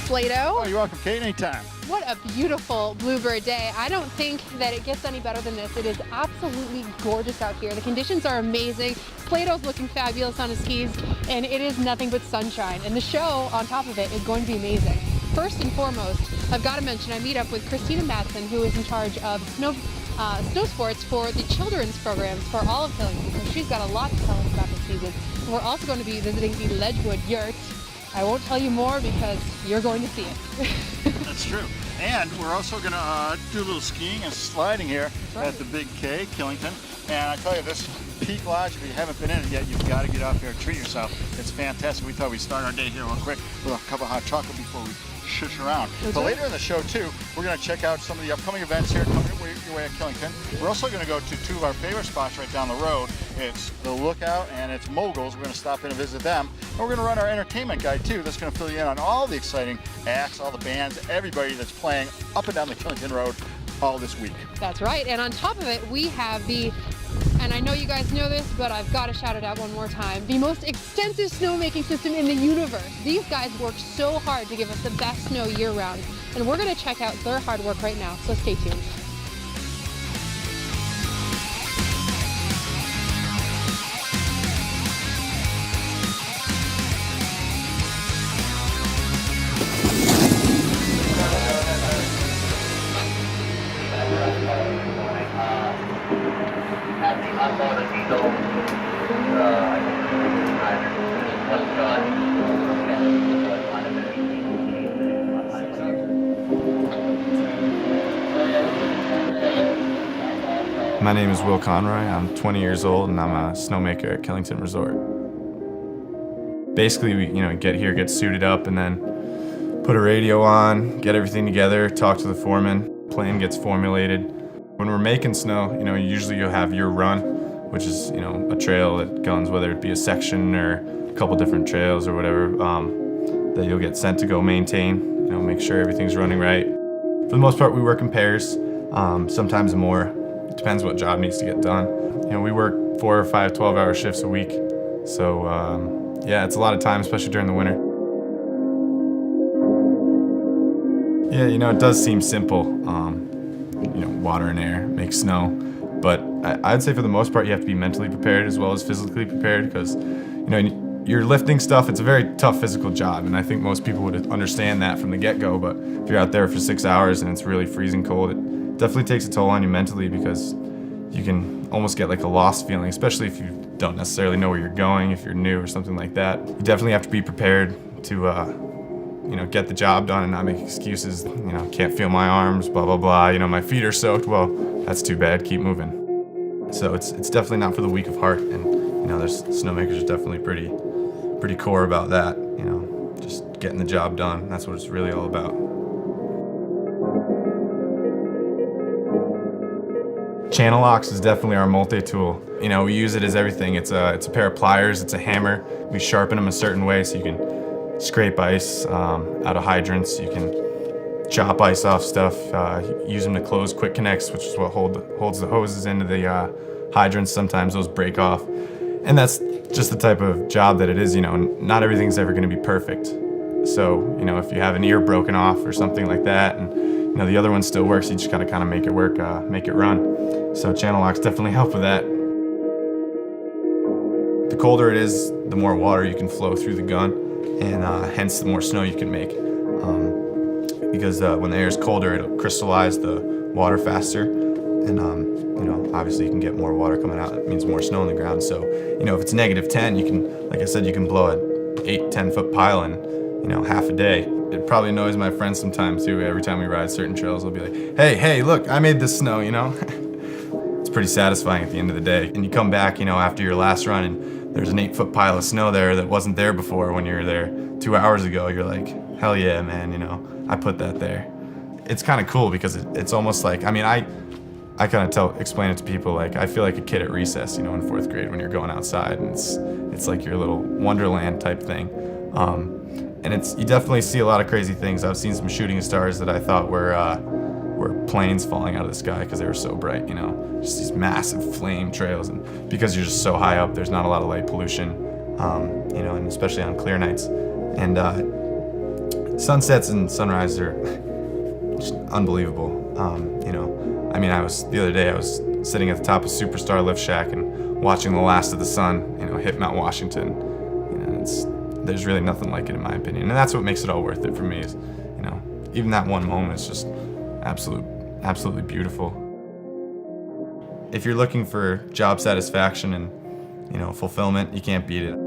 Plato. Oh, you're welcome, Kate, anytime. What a beautiful bluebird day. I don't think that it gets any better than this. It is absolutely gorgeous out here. The conditions are amazing. Plato's looking fabulous on his skis, and it is nothing but sunshine. And the show on top of it is going to be amazing. First and foremost, I've got to mention I meet up with Christina Madsen, who is in charge of snow sports for the children's programs for all of Killington. So she's got a lot to tell us about this season. And we're also going to be visiting the Ledgewood Yurt. I won't tell you more because you're going to see it. That's true. And we're also going to do a little skiing and sliding here at the Big K, Killington. And I tell you, this Peak Lodge, if you haven't been in it yet, you've got to get out here and treat yourself. It's fantastic. We thought we'd start our day here real quick with a cup of hot chocolate before we shush around. But later in the show, too, we're going to check out some of the upcoming events here coming your way at Killington. We're also going to go to two of our favorite spots right down the road. It's the Lookout and it's Moguls. We're going to stop in and visit them. And we're going to run our entertainment guide, too. That's going to fill you in on all the exciting acts, all the bands, everybody that's playing up and down the Killington Road all this week. That's right. And on top of it, we have and I know you guys know this, but I've got to shout it out one more time, the most extensive snowmaking system in the universe. These guys work so hard to give us the best snow year-round, and we're going to check out their hard work right now, so stay tuned. My name is Will Conroy. I'm 20 years old and I'm a snowmaker at Killington Resort. Basically, we get here, get suited up, and then put a radio on, get everything together, talk to the foreman, plan gets formulated. When we're making snow, usually you'll have your run, which is, a trail that goes, whether it be a section or a couple different trails or whatever, that you'll get sent to go maintain, make sure everything's running right. For the most part, we work in pairs, sometimes more. It depends what job needs to get done. We work 4 or 5 12-hour shifts a week. So, yeah, it's a lot of time, especially during the winter. Yeah, it does seem simple. Water and air make snow. But I'd say for the most part, you have to be mentally prepared as well as physically prepared because, you're lifting stuff. It's a very tough physical job, and I think most people would understand that from the get-go. But if you're out there for 6 hours and it's really freezing cold, it definitely takes a toll on you mentally because you can almost get like a lost feeling, especially if you don't necessarily know where you're going, if you're new or something like that. You definitely have to be prepared to, get the job done and not make excuses. Can't feel my arms, blah, blah, blah. My feet are soaked. Well, that's too bad. Keep moving. So it's definitely not for the weak of heart. And, there's snowmakers are definitely pretty core about that. Just getting the job done. That's what it's really all about. Channel locks is definitely our multi-tool. We use it as everything. It's a pair of pliers, it's a hammer. We sharpen them a certain way so you can scrape ice out of hydrants. You can chop ice off stuff, use them to close quick connects, which is what holds the hoses into the hydrants. Sometimes those break off. And that's just the type of job that it is, not everything's ever gonna be perfect. So, if you have an ear broken off or something like that, and the other one still works, you just gotta kind of make it work, make it run. So channel locks definitely help with that. The colder it is, the more water you can flow through the gun, and hence the more snow you can make. Because when the air is colder, it'll crystallize the water faster, and obviously you can get more water coming out. It means more snow on the ground. So if it's -10, you can, like I said, you can blow a 8-10 foot pile in half a day. It probably annoys my friends sometimes too. Every time we ride certain trails, they'll be like, hey, look, I made this snow, It's pretty satisfying at the end of the day. And you come back, after your last run and there's an 8-foot pile of snow there that wasn't there before when you were there 2 hours ago. You're like, hell yeah, man, I put that there. It's kind of cool because it's almost like, I kind of explain it to people like I feel like a kid at recess, in 4th grade when you're going outside, and it's like your little wonderland type thing. And you definitely see a lot of crazy things. I've seen some shooting stars that I thought were planes falling out of the sky because they were so bright, just these massive flame trails. And because you're just so high up, there's not a lot of light pollution, and especially on clear nights. And Sunsets and sunrises are just unbelievable. You know, I mean, the other day I was sitting at the top of Superstar Lift Shack and watching the last of the sun, you know, hit Mount Washington. You know, there's really nothing like it in my opinion, and that's what makes it all worth it for me. Is, you know, even that one moment is just absolutely beautiful. If you're looking for job satisfaction and, you know, fulfillment, you can't beat it.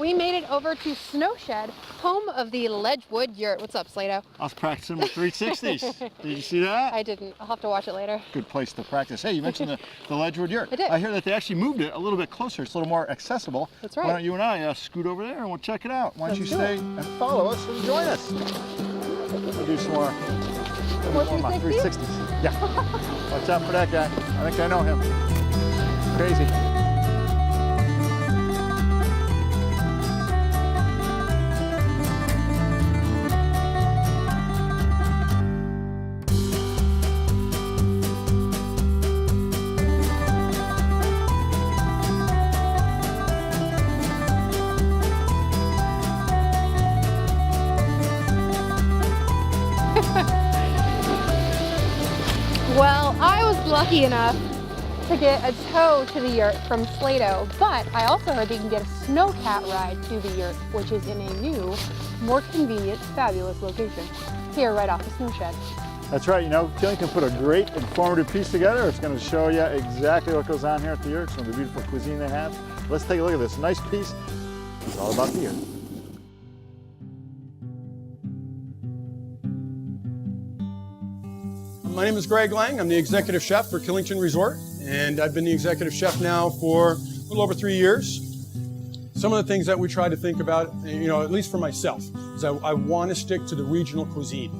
We made it over to Snowshed, home of the Ledgewood Yurt. What's up, Slato? I was practicing with 360s. Did you see that? I didn't. I'll have to watch it later. Good place to practice. Hey, you mentioned the Ledgewood Yurt. I did. I hear that they actually moved it a little bit closer. It's a little more accessible. That's right. Why don't you and I scoot over there and we'll check it out? Why don't Let's you do stay it. and follow us and join us? We'll do some more of my 360s. Yeah. Watch out for that guy. I think I know him. Crazy. Well, I was lucky enough to get a tow to the yurt from Slato, but I also heard that you can get a snowcat ride to the yurt, which is in a new, more convenient, fabulous location here right off the Snowshed. That's right. You know, Killington put a great informative piece together. It's going to show you exactly what goes on here at the yurt, some of the beautiful cuisine they have. Let's take a look at this nice piece. It's all about the yurt. My name is Greg Lang. I'm the executive chef for Killington Resort, and I've been the executive chef now for a little over 3 years. Some of the things that we try to think about, you know, at least for myself, is I want to stick to the regional cuisine.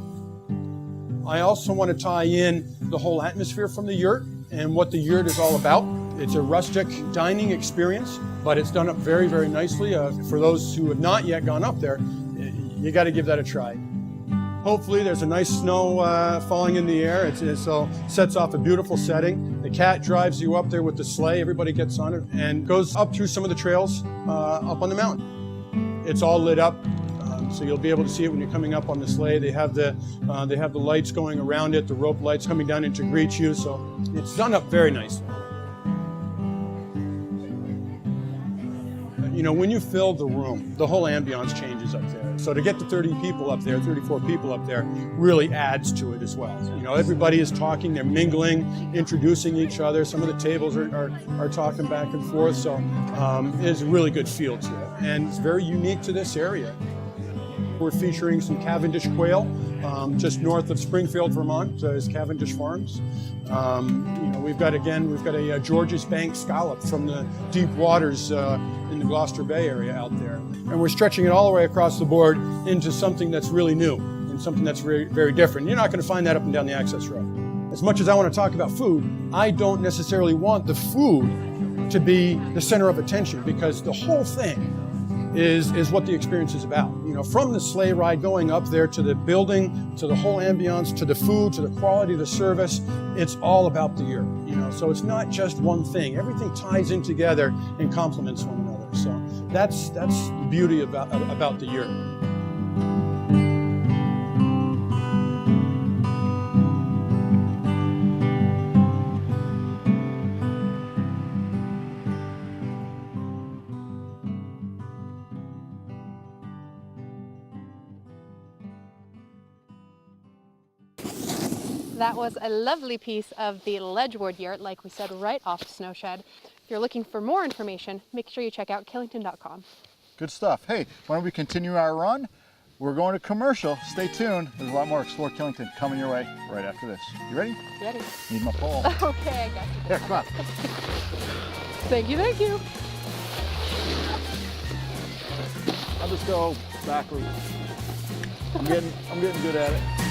I also want to tie in the whole atmosphere from the yurt and what the yurt is all about. It's a rustic dining experience, but it's done up very, very nicely. For those who have not yet gone up there, you got to give that a try. Hopefully there's a nice snow falling in the air. It sets off a beautiful setting. The cat drives you up there with the sleigh. Everybody gets on it and goes up through some of the trails up on the mountain. It's all lit up, so you'll be able to see it when you're coming up on the sleigh. They have the lights going around it, the rope lights coming down in to greet you. So it's done up very nicely. You know, when you fill the room, the whole ambiance changes up there. So to get to 30 people up there, 34 people up there, really adds to it as well. You know, everybody is talking, they're mingling, introducing each other. Some of the tables are talking back and forth. So it's a really good feel to it. And it's very unique to this area. We're featuring some Cavendish quail just north of Springfield, Vermont, is Cavendish Farms. You know, we've got a George's Bank scallop from the deep waters in the Gloucester Bay area out there. And we're stretching it all the way across the board into something that's really new and something that's very, very different. You're not going to find that up and down the access road. As much as I want to talk about food, I don't necessarily want the food to be the center of attention, because the whole thing is what the experience is about. You know, from the sleigh ride going up there to the building, to the whole ambiance, to the food, to the quality of the service, it's all about the yurt. You know, so it's not just one thing. Everything ties in together and complements one another. So that's the beauty about the yurt. That was a lovely piece of the ledgewood yurt, like we said, right off Snowshed. If you're looking for more information, make sure you check out Killington.com. Good stuff. Hey, why don't we continue our run? We're going to commercial. Stay tuned. There's a lot more Explore Killington coming your way right after this. You ready? Ready? Need my pole. Okay, I got you. Here, come on. Thank you, thank you. I'll just go backwards. I'm getting good at it.